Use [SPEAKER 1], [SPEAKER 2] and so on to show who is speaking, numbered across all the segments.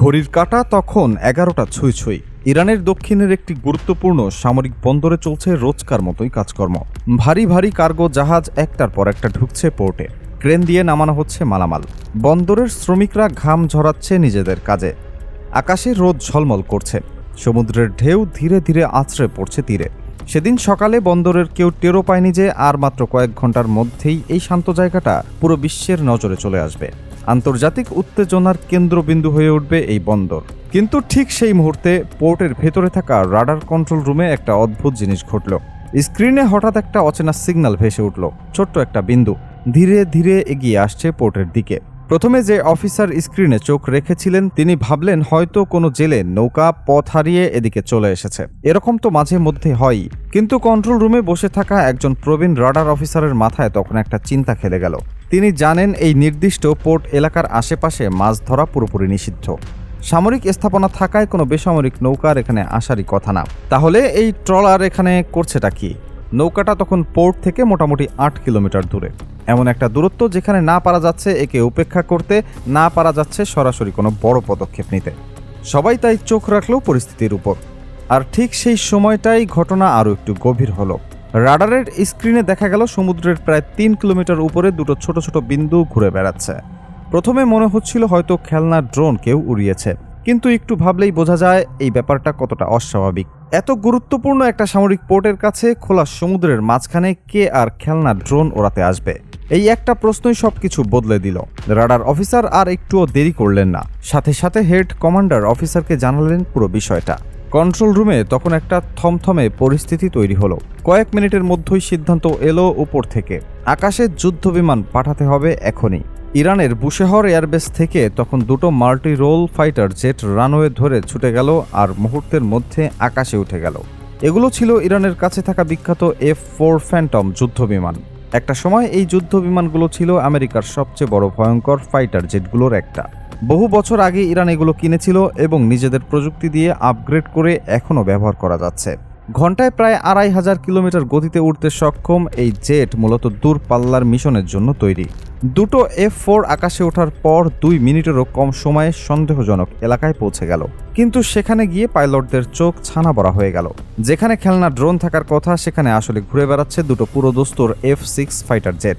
[SPEAKER 1] ঘড়ির কাঁটা তখন ১১টা ছুঁই ছুঁই। ইরানের দক্ষিণের একটি গুরুত্বপূর্ণ সামরিক বন্দরে চলছে রোজকার মতোই কাজকর্ম। ভারী ভারী কার্গো জাহাজ একটার পর একটা ঢুকছে পোর্টে। ক্রেন দিয়ে নামানো হচ্ছে মালামাল। বন্দরের শ্রমিকরা ঘাম ঝরাচ্ছে নিজেদের কাজে। আকাশে রোদ ঝলমল করছে। সমুদ্রের ঢেউ ধীরে ধীরে আছড়ে পড়ছে তীরে। সেদিন সকালে বন্দরের কেউ টেরও পায়নি যে আর মাত্র কয়েক ঘন্টার মধ্যেই এই শান্ত জায়গাটা পুরো বিশ্বের নজরে চলে আসবে। আন্তর্জাতিক উত্তেজনার কেন্দ্রবিন্দু হয়ে উঠবে এই বন্দর। কিন্তু ঠিক সেই মুহূর্তে পোর্টের ভেতরে থাকা রাডার কন্ট্রোল রুমে একটা অদ্ভুত জিনিস ঘটল। স্ক্রিনে হঠাৎ একটা অচেনা সিগন্যাল ভেসে উঠল। ছোট্ট একটা বিন্দু ধীরে ধীরে এগিয়ে আসছে পোর্টের দিকে। প্রথমে যে অফিসার স্ক্রিনে চোখ রেখেছিলেন তিনি ভাবলেন হয়তো কোনো জেলে নৌকা পথ হারিয়ে এদিকে চলে এসেছে। এরকম তো মাঝে মধ্যে হয়ই। কিন্তু কন্ট্রোল রুমে বসে থাকা একজন প্রবীণ রাডার অফিসারের মাথায় তখন একটা চিন্তা খেলে গেল। তিনি জানেন এই নির্দিষ্ট পোর্ট এলাকার আশেপাশে মাছ ধরা পুরোপুরি নিষিদ্ধ। সামরিক স্থাপনা থাকায় কোনো বেসামরিক নৌকার এখানে আসারই কথা না। তাহলে এই ট্রলার এখানে করছেটা কি? নৌকাটা তখন পোর্ট থেকে মোটামুটি ৮ কিলোমিটার দূরে। এমন একটা দূরত্ব যেখানে না পারা যাচ্ছে একে উপেক্ষা করতে, না পারা যাচ্ছে সরাসরি কোনো বড় পদক্ষেপ নিতে। সবাই তাই চোখ রাখল পরিস্থিতির উপর। আর ঠিক সেই সময়টাই ঘটনা আরও একটু গভীর হলো। রাডারের স্ক্রিনে দেখা গেল সমুদ্রের প্রায় ৩ কিলোমিটার উপরে দুটো ছোট ছোট বিন্দু ঘুরে বেড়াচ্ছে। প্রথমে মনে হচ্ছিল হয়তো খেলনা ড্রোন কেউ উড়িয়েছে, কিন্তু একটু ভাবলেই বোঝা যায় এই ব্যাপারটা কতটা অস্বাভাবিক। এত গুরুত্বপূর্ণ একটা সামরিক পোর্টের কাছে খোলা সমুদ্রের মাঝখানে কে আর খেলনা ড্রোন ওড়াতে আসবে? এই একটা প্রশ্নই সবকিছু বদলে দিল। রাডার অফিসার আর একটুও দেরি করলেন না, সাথে সাথে হেড কমান্ডার অফিসারকে জানালেন পুরো বিষয়টা। কন্ট্রোল রুমে তখন একটা থমথমে পরিস্থিতি তৈরি হলো। কয়েক মিনিটের মধ্যেই সিদ্ধান্ত এলো উপর থেকে, আকাশে যুদ্ধ বিমান পাঠাতে হবে এখনই। ইরানের বুশেহর এয়ারবেস থেকে তখন দুটো multi role fighter jet runway ধরে ছুটে গেল আর মুহূর্তের মধ্যে আকাশে উঠে গেল। এগুলো ছিল ইরানের কাছে থাকা বিখ্যাত F-4 ফ্যান্টম যুদ্ধ বিমান। একটা সময় এই যুদ্ধ বিমানগুলো ছিল আমেরিকার সবচেয়ে বড় ভয়ঙ্কর ফাইটার জেটগুলোর একটা। বহু বছর আগে ইরান এগুলো কিনেছিল এবং নিজেদের প্রযুক্তি দিয়ে আপগ্রেড করে এখনও ব্যবহার করা যাচ্ছে। ঘন্টায় প্রায় ২৫০০ কিলোমিটার গতিতে উঠতে সক্ষম এই জেট মূলত দূরপাল্লার মিশনের জন্য তৈরি। দুটো F-4 আকাশে ওঠার পর ২ মিনিটেরও কম সময়ে সন্দেহজনক এলাকায় পৌঁছে গেল। কিন্তু সেখানে গিয়ে পাইলটদের চোখ ছানা বড়া হয়ে গেল। যেখানে খেলনা ড্রোন থাকার কথা সেখানে আসলে ঘুরে বেড়াচ্ছে দুটো পুরোদস্তুর F-6 ফাইটার জেট।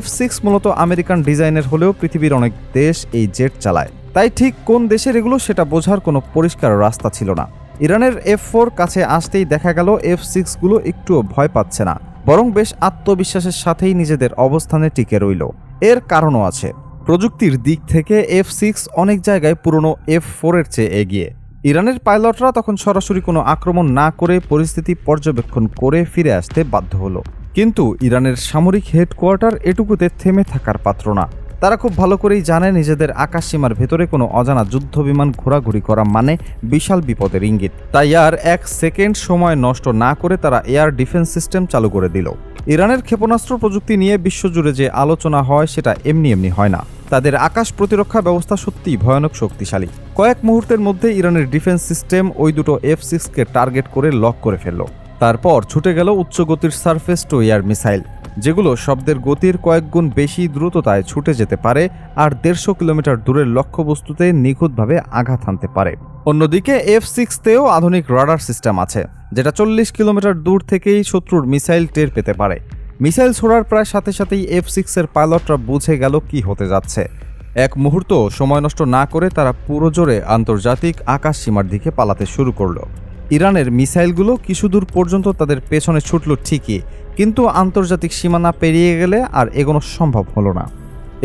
[SPEAKER 1] F-6 মূলত আমেরিকান ডিজাইনের হলেও পৃথিবীর অনেক দেশ এই জেট চালায়, তাই ঠিক কোন দেশের এগুলো সেটা বোঝার কোনো পরিষ্কার রাস্তা ছিল না। ইরানের F-4 কাছে আসতেই দেখা গেল F-6 গুলো একটুও ভয় পাচ্ছে না, বরং বেশ আত্মবিশ্বাসের সাথেই নিজেদের অবস্থানে টিকে রইল। এর কারণও আছে। প্রযুক্তির দিক থেকে F-6 অনেক জায়গায় পুরনো F-4 এর চেয়ে এগিয়ে। ইরানের পাইলটরা তখন সরাসরি কোনো আক্রমণ না করে পরিস্থিতি পর্যবেক্ষণ করে ফিরে আসতে বাধ্য হলো। কিন্তু ইরানের সামরিক হেডকোয়ার্টার এটুকুতে থেমে থাকার পাত্র না। তারা খুব ভালো করেই জানে নিজেদের আকাশসীমার ভেতরে কোনো অজানা যুদ্ধ বিমান ঘোরাঘুরি করা মানে বিশাল বিপদের ইঙ্গিত। তাই আর ১ সেকেন্ড সময় নষ্ট না করে তারা এয়ার ডিফেন্স সিস্টেম চালু করে দিল। ইরানের ক্ষেপণাস্ত্র প্রযুক্তি নিয়ে বিশ্বজুড়ে যে আলোচনা হয় সেটা এমনি এমনি হয় না। তাদের আকাশ প্রতিরক্ষা ব্যবস্থা সত্যিই ভয়ানক শক্তিশালী। কয়েক মুহূর্তের মধ্যে ইরানের ডিফেন্স সিস্টেম ওই দুটো F-6কে টার্গেট করে লক করে ফেলল। তারপর ছুটে গেল উচ্চগতির সারফেস টু এয়ার মিসাইল, যেগুলো শব্দের গতির কয়েক গুণ বেশি দ্রুততায় ছুটে যেতে পারে আর ১৫০ কিলোমিটার দূরের লক্ষ্যবস্তুতে নিখুঁতভাবে আঘাত হানতে পারে। অন্যদিকে F-6তেও আধুনিক রাডার সিস্টেম আছে, যেটা ৪০ কিলোমিটার দূর থেকেই শত্রুর মিসাইল টের পেতে পারে। মিসাইল ছোড়ার প্রায় সাথে সাথেই F-6 এর পাইলটরা বুঝে গেল কি হতে যাচ্ছে। এক মুহূর্ত সময় নষ্ট না করে তারা পুরো জোরে আন্তর্জাতিক আকাশ সীমার দিকে পালাতে শুরু করল। ইরানের মিসাইলগুলো কিছু দূর পর্যন্ত তাদের পেছনে ছুটল ঠিকই, কিন্তু আন্তর্জাতিক সীমানা পেরিয়ে গেলে আর এগোনো সম্ভব হলো না।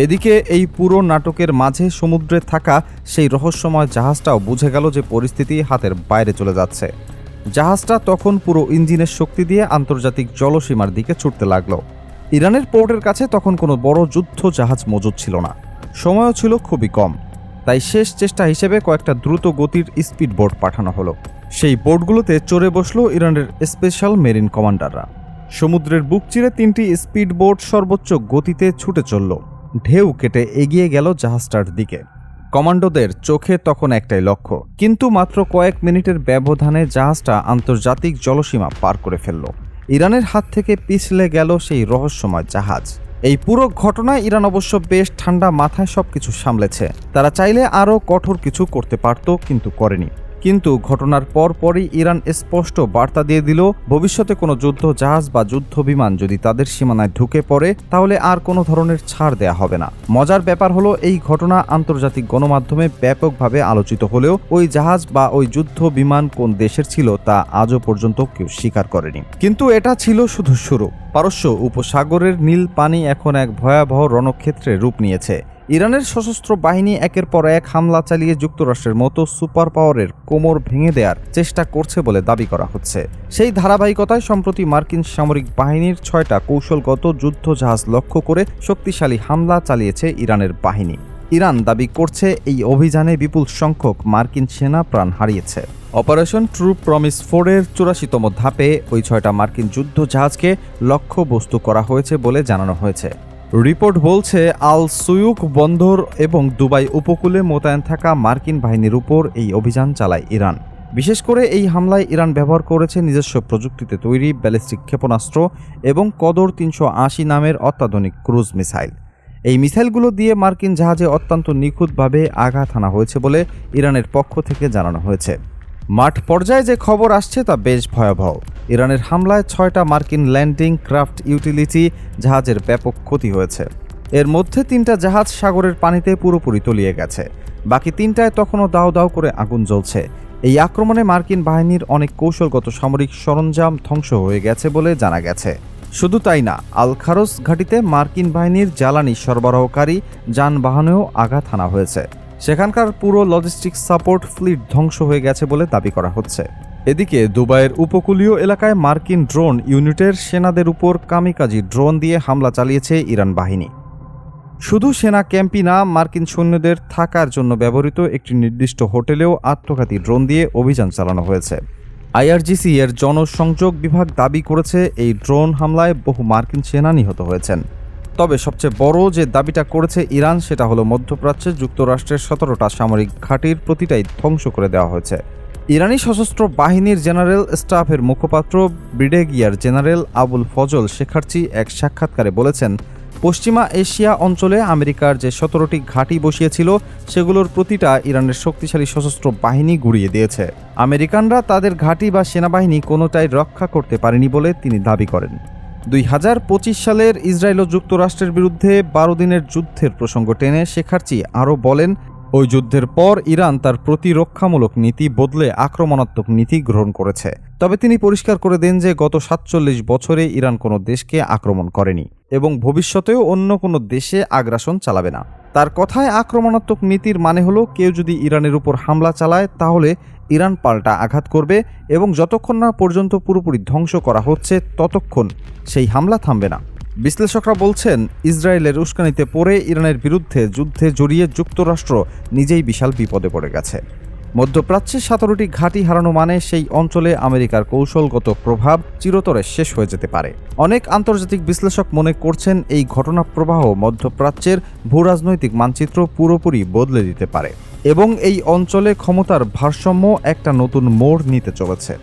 [SPEAKER 1] এদিকে এই পুরো নাটকের মাঝে সমুদ্রে থাকা সেই রহস্যময় জাহাজটাও বুঝে গেল যে পরিস্থিতি হাতের বাইরে চলে যাচ্ছে। জাহাজটা তখন পুরো ইঞ্জিনের শক্তি দিয়ে আন্তর্জাতিক জলসীমার দিকে ছুটতে লাগলো। ইরানের পোর্টের কাছে তখন কোনো বড় যুদ্ধ জাহাজ মজুদ ছিল না, সময়ও ছিল খুবই কম। তাই শেষ চেষ্টা হিসেবে কয়েকটা দ্রুত গতির স্পিড বোট পাঠানো হলো। সেই বোটগুলোতে চড়ে বসলো ইরানের স্পেশাল মেরিন কমান্ডাররা। সমুদ্রের বুক চিরে ৩টি স্পিড বোট সর্বোচ্চ গতিতে ছুটে চলল। ঢেউ কেটে এগিয়ে গেল জাহাজটার দিকে। কমান্ডোদের চোখে তখন একটাই লক্ষ্য, কিন্তু মাত্র কয়েক মিনিটের ব্যবধানে জাহাজটা আন্তর্জাতিক জলসীমা পার করে ফেলল। ইরানের হাত থেকে পিছলে গেল সেই রহস্যময় জাহাজ। এই পুরো ঘটনায় ইরান অবশ্য বেশ ঠান্ডা মাথায় সবকিছু সামলেছে। তারা চাইলে আরও কঠোর কিছু করতে পারত, কিন্তু করেনি। কিন্তু ঘটনার পরপরই ইরান স্পষ্ট বার্তা দিয়ে দিল, ভবিষ্যতে কোনো যুদ্ধ জাহাজ বা যুদ্ধ বিমান যদি তাদের সীমানায় ঢুকে পড়ে তাহলে আর কোনো ধরনের ছাড় দেয়া হবে না। মজার ব্যাপার হলো, এই ঘটনা আন্তর্জাতিক গণমাধ্যমে ব্যাপকভাবে আলোচিত হলেও ওই জাহাজ বা ওই যুদ্ধ বিমান কোন দেশের ছিল তা আজও পর্যন্ত কেউ স্বীকার করেনি। কিন্তু এটা ছিল শুধু শুরু। পারস্য উপসাগরের নীল পানি এখন এক ভয়াবহ রণক্ষেত্রে রূপ নিয়েছে। ইরানের সশস্ত্র বাহিনী একের পর এক হামলা চালিয়ে যুক্তরাষ্ট্রের মতো সুপার পাওয়ারের কোমর ভেঙে দেওয়ার চেষ্টা করছে বলে দাবি করা হচ্ছে। সেই ধারাবাহিকতায় সম্প্রতি মার্কিন সামরিক বাহিনীর 6টা কৌশলগত যুদ্ধ জাহাজ লক্ষ্য করে শক্তিশালী হামলা চালিয়েছে ইরানের বাহিনী। ইরান দাবি করছে এই অভিযানে বিপুল সংখ্যক মার্কিন সেনা প্রাণ হারিয়েছে। অপারেশন ট্রু প্রমিস 4-এর 84তম ধাপে ওই 6টা মার্কিন যুদ্ধ জাহাজকে লক্ষ্যবস্তু করা হয়েছে বলে জানানো হয়েছে। রিপোর্ট বলছে, আল সুয়ুক বন্দর এবং দুবাই উপকূলে মোতায়েন থাকা মার্কিন বাহিনীর উপর এই অভিযান চালায় ইরান। বিশেষ করে এই হামলায় ইরান ব্যবহার করেছে নিজস্ব প্রযুক্তিতে তৈরি ব্যালিস্টিক ক্ষেপণাস্ত্র এবং কদর 380 নামের অত্যাধুনিক ক্রুজ মিসাইল। এই মিসাইলগুলো দিয়ে মার্কিন জাহাজে অত্যন্ত নিখুঁতভাবে আঘাত হানা হয়েছে বলে ইরানের পক্ষ থেকে জানানো হয়েছে। মাঠ পর্যায়ে যে খবর আসছে তা বেশ ভয়াবহ। ইরানের হামলায় 6টা মার্কিন ল্যান্ডিং ক্রাফট ইউটিলিটি জাহাজের ব্যাপক ক্ষতি হয়েছে। এর মধ্যে 3টা জাহাজ সাগরের পানিতে পুরোপুরি তলিয়ে গেছে, বাকি 3টায় তখনও দাও দাও করে আগুন জ্বলছে। এই আক্রমণে মার্কিন বাহিনীর অনেক কৌশলগত সামরিক সরঞ্জাম ধ্বংস হয়ে গেছে বলে জানা গেছে। শুধু তাই না, আল খারস ঘাঁটিতে মার্কিন বাহিনীর জ্বালানি সরবরাহকারী যানবাহনেও আঘাত হানা হয়েছে। সেখানকার পুরো লজিস্টিক সাপোর্ট ফ্লিট ধ্বংস হয়ে গেছে বলে দাবি করা হচ্ছে। এদিকে দুবাইয়ের উপকূলীয় এলাকায় মার্কিন ড্রোন ইউনিটের সেনাদের উপর কামিকাজি ড্রোন দিয়ে হামলা চালিয়েছে ইরান বাহিনী। শুধু সেনা ক্যাম্পই না, মার্কিন সৈন্যদের থাকার জন্য ব্যবহৃত একটি নির্দিষ্ট হোটেলেও আত্মঘাতী ড্রোন দিয়ে অভিযান চালানো হয়েছে। আইআরজিসি এর জনসংযোগ বিভাগ দাবি করেছে, এই ড্রোন হামলায় বহু মার্কিন সেনা নিহত হয়েছেন। তবে সবচেয়ে বড় যে দাবিটা করেছে ইরান, সেটা হলো মধ্যপ্রাচ্যে যুক্তরাষ্ট্রের 17টা সামরিক ঘাঁটির প্রতিটাই ধ্বংস করে দেওয়া হয়েছে। ইরানি সশস্ত্র বাহিনীর জেনারেল স্টাফের মুখপাত্র ব্রিগেডিয়ার জেনারেল আবুল ফজল শেখার্চি এক সাক্ষাৎকারে বলেছেন, পশ্চিমা এশিয়া অঞ্চলে আমেরিকার যে 17টি ঘাঁটি বসিয়েছিল সেগুলোর প্রতিটা ইরানের শক্তিশালী সশস্ত্র বাহিনী গুঁড়িয়ে দিয়েছে। আমেরিকানরা তাদের ঘাঁটি বা সেনাবাহিনী কোনোটাই রক্ষা করতে পারেনি বলে তিনি দাবি করেন। 2025 সালের ইসরায়েল ও যুক্তরাষ্ট্রের বিরুদ্ধে 12 দিনের যুদ্ধের প্রসঙ্গ টেনে শেখার্চি আরও বলেন, ওই যুদ্ধের পর ইরান তার প্রতিরক্ষামূলক নীতি বদলে আক্রমণাত্মক নীতি গ্রহণ করেছে। তবে তিনি পরিষ্কার করে দেন যে গত 47 বছরে ইরান কোনো দেশকে আক্রমণ করেনি এবং ভবিষ্যতেও অন্য কোনো দেশে আগ্রাসন চালাবে না। তার কথায় আক্রমণাত্মক নীতির মানে হলো, কেউ যদি ইরানের উপর হামলা চালায় তাহলে ইরান পাল্টা আঘাত করবে এবং যতক্ষণ না পর্যন্ত পুরোপুরি ধ্বংস করা হচ্ছে ততক্ষণ সেই হামলা থামবে না। বিশ্লেষকরা বলছেন, ইসরায়েলের উস্কানিতে পড়ে ইরানের বিরুদ্ধে যুদ্ধে জড়িয়ে যুক্তরাষ্ট্র নিজেই বিশাল বিপদে পড়ে গেছে। মধ্যপ্রাচ্যে 17টি ঘাঁটি হারানো মানে সেই অঞ্চলে আমেরিকার কৌশলগত প্রভাব চিরতরে শেষ হয়ে যেতে পারে। অনেক আন্তর্জাতিক বিশ্লেষক মনে করছেন, এই ঘটনা প্রবাহ মধ্যপ্রাচ্যের ভূরাজনৈতিক মানচিত্র পুরোপুরি বদলে দিতে পারে এবং এই অঞ্চলে ক্ষমতার ভারসাম্য একটা নতুন মোড় নিতে চলেছে।